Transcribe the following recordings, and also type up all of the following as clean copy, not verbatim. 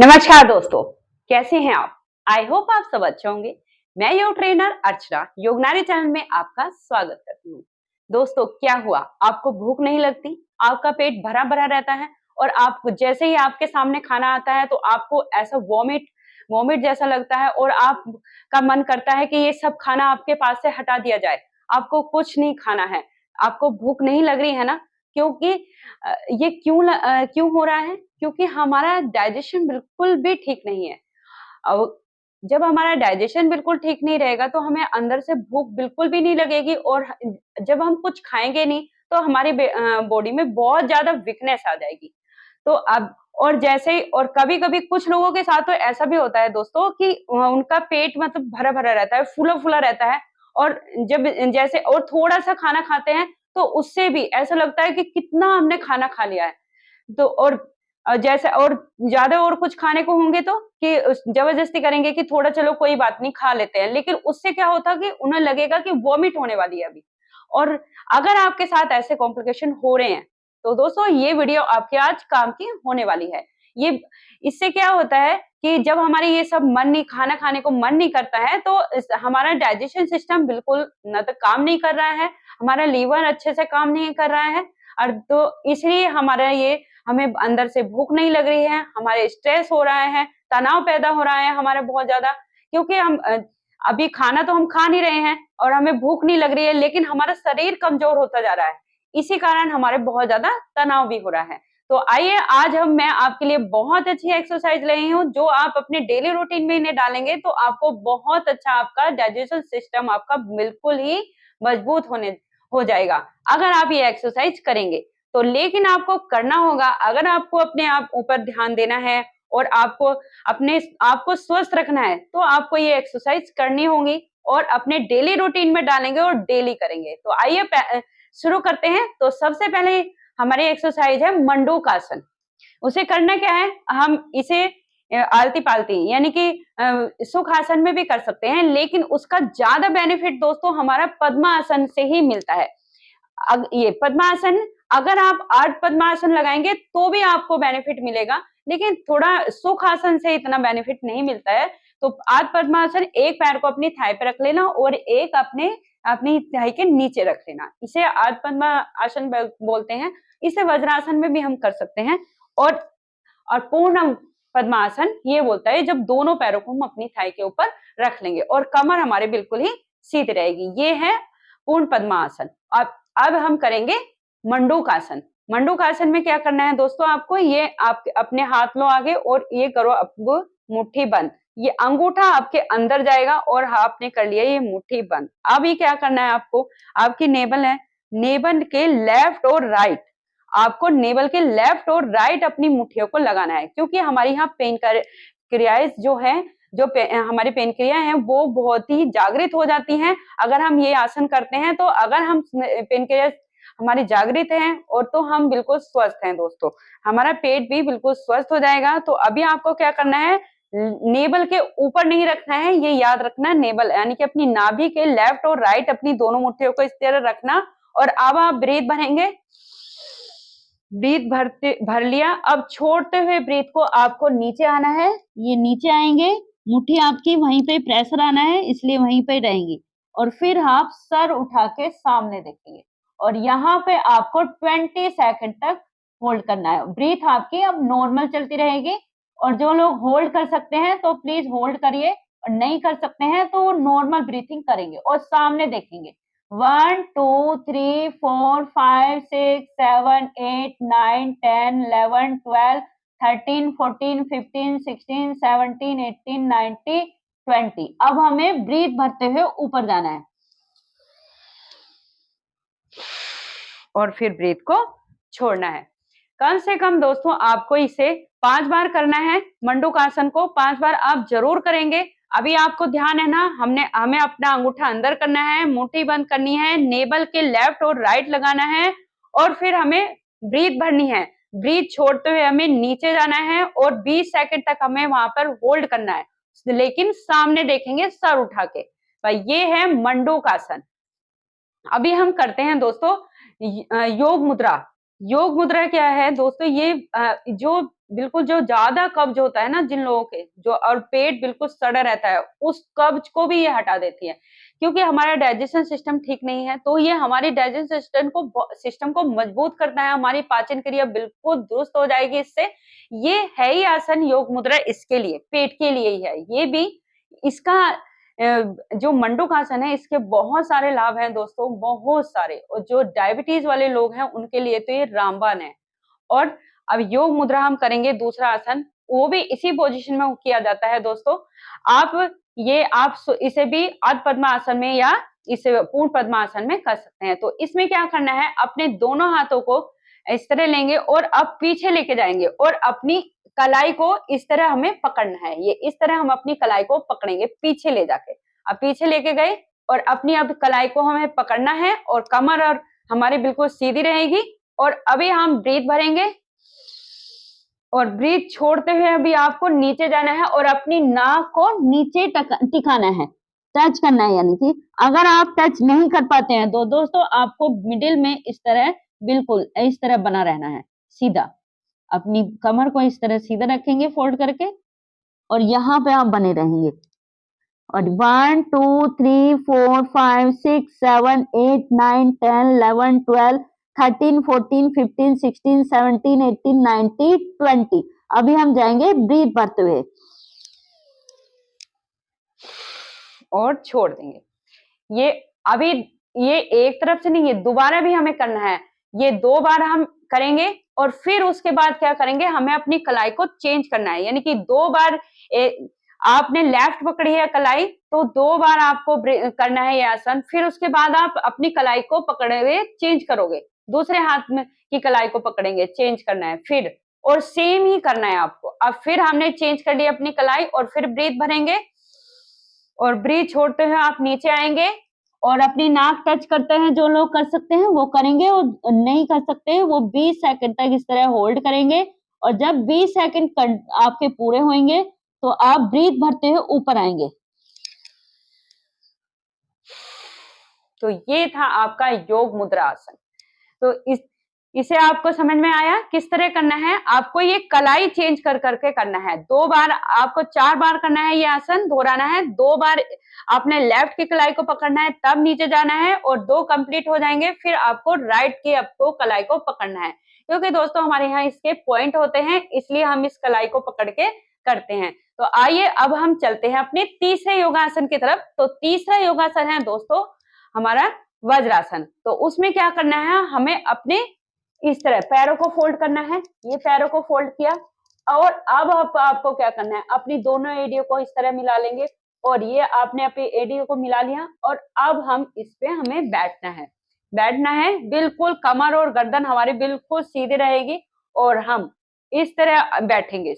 नमस्कार दोस्तों, कैसे हैं आप? आई होप आप सब अच्छे होंगे। मैं योग ट्रेनर अर्चना योगनारी चैनल में आपका स्वागत करती हूँ। दोस्तों, क्या हुआ? आपको भूख नहीं लगती? आपका पेट भरा भरा रहता है और आप जैसे ही आपके सामने खाना आता है तो आपको ऐसा वॉमिट वॉमिट जैसा लगता है और आपका मन करता है कि ये सब खाना आपके पास से हटा दिया जाए। आपको कुछ नहीं खाना है। आपको भूख नहीं लग रही है ना? क्योंकि ये क्यों हो रहा है? क्योंकि हमारा डाइजेशन बिल्कुल भी ठीक नहीं है। अब जब हमारा डाइजेशन बिल्कुल ठीक नहीं रहेगा तो हमें अंदर से भूख बिल्कुल भी नहीं लगेगी और जब हम कुछ खाएँगे नहीं तो हमारी बॉडी में बहुत ज़्यादा वीकनेस आ जाएगी। तो अब और जैसे ही और कभी-कभी कुछ लोगों के साथ तो ऐसा भी होता है दोस्तों कि उनका पेट मतलब भरा-भरा रहता है, फूला-फूला रहता है और जब जैसे और थोड़ा-सा खाना खाते हैं तो उससे भी ऐसा लगता है कि कितना हमने खाना खा लिया है। तो और जैसे और ज़्यादा और कुछ खाने को होंगे तो कि ज़बरदस्ती करेंगे कि थोड़ा चलो कोई बात नहीं खा लेते हैं, लेकिन उससे क्या होता कि उन्हें लगेगा कि वॉमिट होने वाली है अभी। और अगर आपके साथ ऐसे कॉम्प्लिकेशन हो रहे हैं, तो दोस्तों ये वीडियो आपके आज काम की होने वाली है। ये इससे क्या होता है कि जब हमारे ये सब मन नहीं खाना खाने को मन नहीं करता है, तो हमारा डाइजेशन सिस्टम बिल्कुल ना तो काम नहीं कर रहा है, हमारा लीवर अच्छे से काम नहीं कर रहा है और तो इसलिए हमारा ये हमें अंदर से भूख नहीं लग रही है, हमारे स्ट्रेस हो रहा है, तनाव पैदा हो रहा है हमारा बहुत ज़्यादा क्योंकि अभी खाना तो हम खा नहीं रहे हैं और हमें भूख नहीं लग रही है, लेकिन हमारा शरीर कमज़ोर होता जा रहा है। इसी कारण हमारे बहुत ज़्यादा तनाव भी हो रहा है। तो आइए आज मैं आपके लिए बहुत अच्छी एक्सरसाइज़ लाई हूँ, जो आप अपने डेली रूटीन में इन्हें डालेंगे तो आपको बहुत अच्छा आपका डाइजेशन सिस्टम आपका बिल्कुल ही मजबूत होने हो जाएगा, अगर आप ये एक्सरसाइज़ करेंगे। तो लेकिन आपको करना होगा अगर आपको अपने आप ऊपर ध्यान देना है और आपको अपने आपको स्वस्थ रखना है तो आपको ये एक्सरसाइज करनी होगी और अपने डेली रूटीन में डालेंगे और डेली करेंगे। तो आइए शुरू करते हैं। तो सबसे पहले हमारी एक्सरसाइज है मंडूक आसन। उसे करना क्या है, हम इसे आलती-पालती यानी कि सुख आसन में भी कर सकते हैं, लेकिन उसका ज़्यादा बेनिफिट दोस्तों हमारा पद्मासन से ही मिलता है। ये पद्मासन अगर आप 8 पद्मासन लगाएँगे तो भी आपको बेनिफिट मिलेगा, लेकिन थोड़ा सुखासन से इतना बेनिफिट नहीं मिलता है। तो 8 पद्मासन एक पैर को अपनी थाई पे रख लेना और एक अपनी थाई के नीचे रख लेना। इसे 8 पद्मासन बोलते हैं। इसे वज्रासन में भी हम कर सकते हैं और पूर्ण पद्मासन ये बोलता है जब दोनों पैरों को हम अपनी थाई के ऊपर रख लेंगे और कमर हमारे बिल्कुल ही सीधी रहेगी। ये है पूर्ण पद्मासन। अब हम करेंगे मंडूक आसन। मंडूक आसन में क्या करना है दोस्तों, आपको ये आप अपने हाथ लो आगे और ये करो अब मुट्ठी बंद। ये अंगूठा आपके अंदर जाएगा और आपने कर लिया ये मुट्ठी बंद। अब ये क्या करना है आपको, आपकी नेवल है, नेवल के लेफ्ट और राइट आपको नेवल के लेफ्ट और राइट अपनी मुट्ठियों को लगाना है, क्योंकि हमारी यहाँ पेन क्रियाएं जो है हमारी पेन क्रियाएं हैं वो बहुत ही जागृत हो जाती हैं अगर हम ये आसन करते हैं। तो अगर हम पेन क्रिया हमारी जागृत है और तो हम बिल्कुल स्वस्थ हैं दोस्तों, हमारा पेट भी बिल्कुल स्वस्थ हो जाएगा। तो अभी आपको क्या करना है, नेवल के ऊपर नहीं रखना है, ये याद रखना, नेवल यानी कि अपनी नाभि के लेफ्ट और राइट अपनी दोनों मुट्ठियों को इस तरह रखना और अब आप ब्रीथ भरेंगे। ब्रीथ भर लिया। अब छोड़ते हुए ब्रीथ को आपको नीचे आना है, ये नीचे आएंगे, मुट्ठी आपकी वहीं पे प्रेशर आना है इसलिए वहीं पे रहेंगी और फिर आप सर उठा के सामने देखेंगे और यहाँ पे आपको 20 सेकंड तक होल्ड करना है। ब्रीथ आपकी अब नॉर्मल चलती रहेगी और जो लोग होल्ड कर सकते हैं तो प्लीज होल्ड करिए और नहीं कर सकते हैं तो नॉर्मल ब्रीथिंग करेंगे और सामने देखेंगे। 1 2 3 4 5 6 7 8 9 10 11 12 13 14 15 16 17 18 19 20। अब हमें ब्रीथ भरते हुए ऊपर जाना है और फिर ब्रीथ को छोड़ना है। कम से कम दोस्तों आपको इसे 5 बार करना है। मंडूक आसन को 5 बार आप जरूर करेंगे। अभी आपको ध्यान है ना, हमें अपना अंगूठा अंदर करना है, मुट्ठी बंद करनी है, नेवल के लेफ्ट और राइट लगाना है और फिर हमें ब्रीथ भरनी है। ब्रीथ छोड़ते हुए हमें नीचे जाना है और 20 सेकंड तक हमें वहां पर होल्ड करना है, लेकिन सामने देखेंगे सर उठा के। भाई ये है मंडूक आसन। अभी हम करते हैं दोस्तों योग मुद्रा। योग मुद्रा क्या है दोस्तों, ये जो बिल्कुल जो ज्यादा कब्ज होता है ना जिन लोगों के, जो और पेट बिल्कुल सड़ा रहता है, उस कब्ज को भी ये हटा देती है। क्योंकि हमारा डाइजेशन सिस्टम ठीक नहीं है, तो ये हमारी डाइजेशन सिस्टम को मजबूत करता है, हमारी पाचन क्रिया बिल्कुल दुरुस्त हो जाएगी इससे। ये है ही आसन योग मुद्रा इसके लिए, पेट के लिए ही है। ये भी इसका जो मंडूक आसन है, इसके बहुत सारे लाभ हैं दोस्तों, बहुत सारे। और जो डायबिटीज वाले लोग हैं उनके लिए तो ये रामबाण है। और अब योग मुद्रा हम करेंगे दूसरा आसन, वो भी इसी पोजीशन में किया जाता है दोस्तों। आप इसे भी अर्ध पद्मासन में या इसे पूर्ण पद्मासन में कर सकते हैं। तो इसमें क्या करना है, अपने दोनों हाथों को इस तरह लेंगे और अब पीछे लेके जाएंगे और अपनी कलाई को इस तरह हमें पकड़ना है। ये इस तरह हम अपनी कलाई को पकड़ेंगे पीछे ले जाके। अब पीछे लेके गए और अपनी अब कलाई को हमें पकड़ना है और कमर और हमारी बिल्कुल सीधी रहेगी। और अभी हम ब्रीथ भरेंगे और ब्रीथ छोड़ते हुए अभी आपको नीचे जाना है और अपनी नाक को नीचे टिकाना है, टच करना है। यानी कि अगर आप टच नहीं कर पाते हैं तो दोस्तों आपको मिडिल में इस तरह बिल्कुल इस तरह बना रहना है सीधा। अपनी कमर को इस तरह सीधा रखेंगे फोल्ड करके और यहाँ पे आप बने रहेंगे। और 1 2 3 4 5 6 7 8 9 10 11 12 13 14 15 16 17 18 19 20। अभी हम जाएंगे ब्रीथ भरते हुए और छोड़ देंगे। ये अभी ये एक तरफ से नहीं, ये दोबारा भी हमें करना है। ये 2 बार हम करेंगे और फिर उसके बाद क्या करेंगे, हमें अपनी कलाई को चेंज करना है। यानी कि 2 बार आपने लेफ्ट पकड़ी है कलाई, तो 2 बार आपको करना है ये आसन। फिर उसके बाद आप अपनी कलाई को पकड़े हुए चेंज करोगे, दूसरे हाथ में की कलाई को पकड़ेंगे, चेंज करना है फिर, और सेम ही करना है आपको। अब फिर हमने चेंज कर लिया अपनी कलाई और फिर ब्रीथ भरेंगे और ब्रीथ छोड़ते हुए आप नीचे आएंगे और अपनी नाक टच करते हैं। जो लोग कर सकते हैं वो करेंगे और नहीं कर सकते हैं वो 20 सेकंड तक इस तरह होल्ड करेंगे। और जब 20 सेकंड आपके पूरे होंगे तो आप ब्रीथ भरते हुए ऊपर आएंगे। तो ये था आपका योग मुद्रा आसन। तो इसे आपको समझ में आया किस तरह करना है। आपको ये कलाई चेंज कर करके करना है। 2 बार, आपको 4 बार करना है ये आसन, दोहराना है। 2 बार आपने लेफ्ट की कलाई को पकड़ना है, तब नीचे जाना है और 2 कंप्लीट हो जाएंगे, फिर आपको राइट की आपको कलाई को पकड़ना है। क्योंकि दोस्तों हमारे यहाँ इसके पॉइंट होते हैं, इसलिए हम इस कलाई को पकड़ के करते हैं। तो आइए अब हम चलते हैं अपने तीसरे योगासन की तरफ। तो तीसरा योगासन है दोस्तों हमारा वज्रासन। तो उसमें क्या करना है, हमें अपने इस तरह पैरों को फोल्ड करना है। ये पैरों को फोल्ड किया और अब आपको क्या करना है, अपनी दोनों एडियो को इस तरह मिला लेंगे और ये आपने अपनी एडियो को मिला लिया। और अब हम इस पे हमें बैठना है बिल्कुल, कमर और गर्दन हमारी बिल्कुल सीधी रहेगी और हम इस तरह बैठेंगे।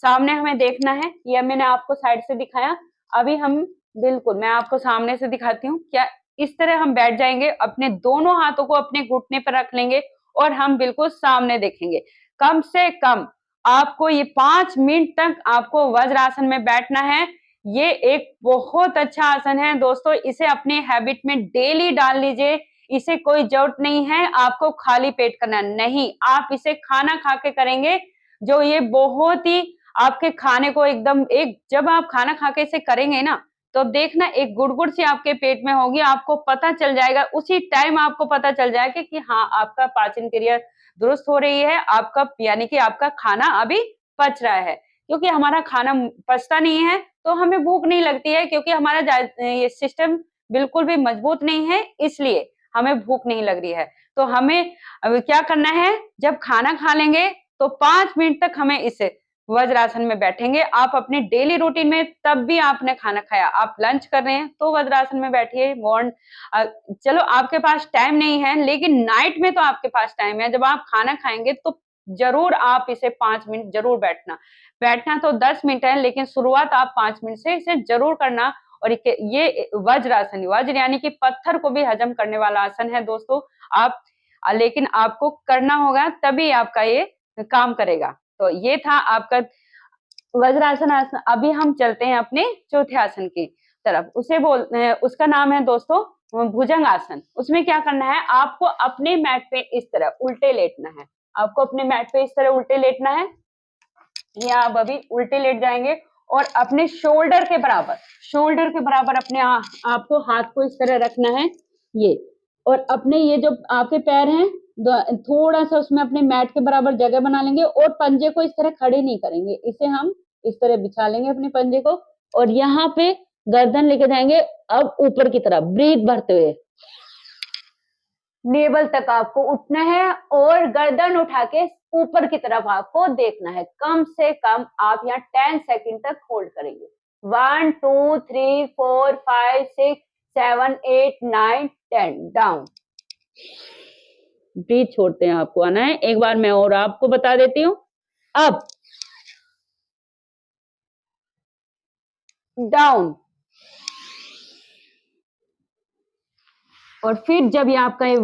सामने हमें देखना है। ये मैंने आपको साइड से दिखाया, अभी हम बिल्कुल मैं आपको सामने से दिखाती हूँ। क्या इस तरह हम बैठ जाएंगे, अपने दोनों हाथों को अपने घुटने पर रख लेंगे और हम बिल्कुल सामने देखेंगे। कम से कम आपको ये 5 मिनट तक आपको वज्रासन में बैठना है। ये एक बहुत अच्छा आसन है दोस्तों, इसे अपने हैबिट में डेली डाल लीजिए। इसे कोई जरूरत नहीं है आपको खाली पेट करना, नहीं, आप इसे खाना खा के करेंगे। जो ये बहुत ही आपके खाने को एकदम जब आप खाना खा के इसे करेंगे ना, तो देखना एक गुड़गुड़ सी आपके पेट में होगी, आपको पता चल जाएगा, उसी टाइम आपको पता चल जाएगा कि हाँ आपका पाचन क्रिया दुरुस्त हो रही है, आपका यानी कि आपका खाना अभी पच रहा है। क्योंकि हमारा खाना पचता नहीं है तो हमें भूख नहीं लगती है, क्योंकि हमारा ये सिस्टम बिल्कुल भी मजबूत नहीं है, इसलिए हमें भूख नहीं लग रही है। तो हमें क्या करना है, जब खाना खा लेंगे तो 5 मिनट तक हमें इसे वज्रासन में बैठेंगे। आप अपने डेली रूटीन में तब भी आपने खाना खाया, आप लंच कर रहे हैं तो वज्रासन में बैठिए। चलो आपके पास टाइम नहीं है, लेकिन नाइट में तो आपके पास टाइम है। जब आप खाना खाएंगे तो जरूर आप इसे 5 मिनट जरूर बैठना तो 10 मिनट है, लेकिन शुरुआत आप 5 मिनट से इसे जरूर करना। और ये वज्रासन, वज्र यानी कि पत्थर को भी हजम करने वाला आसन है दोस्तों। आप लेकिन आपको करना होगा, तभी आपका ये काम करेगा। तो ये था आपका वज्रासन आसन। अभी हम चलते हैं अपने चौथे आसन की तरफ। उसका नाम है दोस्तों भुजंग आसन। उसमें क्या करना है, आपको अपने मैट पे इस तरह उल्टे लेटना है। आपको अपने मैट पे इस तरह उल्टे लेटना है ये आप अभी उल्टे लेट जाएंगे और अपने शोल्डर के बराबर अपने आपको हाथ को इस तरह रखना है ये, और अपने ये जो आपके पैर हैं थोड़ा सा उसमें अपने मैट के बराबर जगह बना लेंगे और पंजे को इस तरह खड़े नहीं करेंगे, इसे हम इस तरह बिछा लेंगे अपने पंजे को और यहाँ पे गर्दन लेके जाएंगे अब ऊपर की तरफ ब्रीथ भरते हुए। नेवल तक आपको उठना है और गर्दन उठा के ऊपर की तरफ आपको देखना है। कम से कम आप यहाँ 10 सेकंड तक होल्ड करेंगे। 1 2 3 4 5 6 7 8 9 10 डाउन। ब्रीथ छोड़ते हैं, आपको आना है। एक बार मैं और आपको बता देती हूँ। अप डाउन, और फिर जब ये आपका ये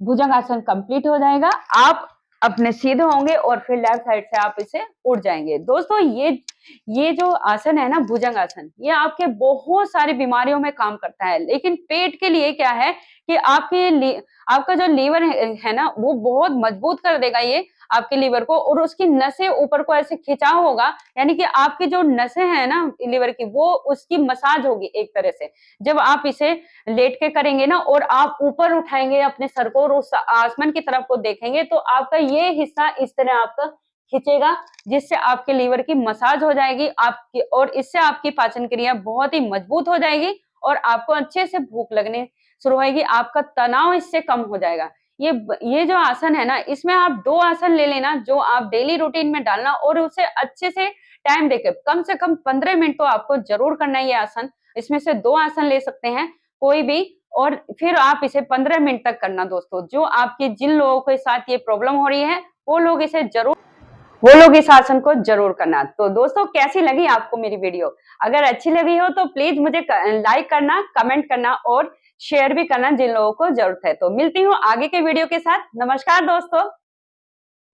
भुजंगासन कंप्लीट हो जाएगा आप अपने सीधे होंगे और फिर लेफ्ट साइड से आप इसे उठ जाएंगे। दोस्तों ये जो आसन है ना भुजंगासन, ये आपके बहुत सारी बीमारियों में काम करता है, लेकिन पेट के लिए क्या है कि आपका जो लीवर है ना वो बहुत मजबूत कर देगा ये आपके लीवर को, और उसकी नसें ऊपर को ऐसे खिंचाव होगा, यानी कि आपकी जो नसें हैं ना लीवर की वो उसकी मसाज होगी एक तरह से। जब आप इसे लेट के करेंगे ना और आप ऊपर उठाएंगे अपने सर को और उस आसमान की तरफ को देखेंगे तो आपका ये हिस्सा इस तरह आपका खिंचेगा, जिससे आपके लीवर की मसाज हो जाएगी आपकी, और इससे आपकी पाचन क्रिया बहुत ही मजबूत हो जाएगी और आपको अच्छे से भूख लगने शुरू होगी, आपका तनाव इससे कम हो जाएगा। ये जो आसन है ना इसमें आप 2 आसन ले लेना जो आप डेली रूटीन में डालना और उसे अच्छे से टाइम देके कम से कम 15 मिनट तो आपको जरूर करना है ये आसन। इसमें से 2 आसन ले सकते हैं कोई भी, और फिर आप इसे 15 मिनट तक करना। दोस्तों जो आपके जिन लोगों के साथ ये प्रॉब्लम हो रही है वो लोग इस आसन को जरूर करना। तो दोस्तों कैसी लगी आपको मेरी वीडियो? अगर अच्छी लगी हो तो प्लीज मुझे लाइक करना, कमेंट करना और शेयर भी करना जिन लोगों को जरूरत है। तो मिलती हूँ आगे के वीडियो के साथ। नमस्कार दोस्तों।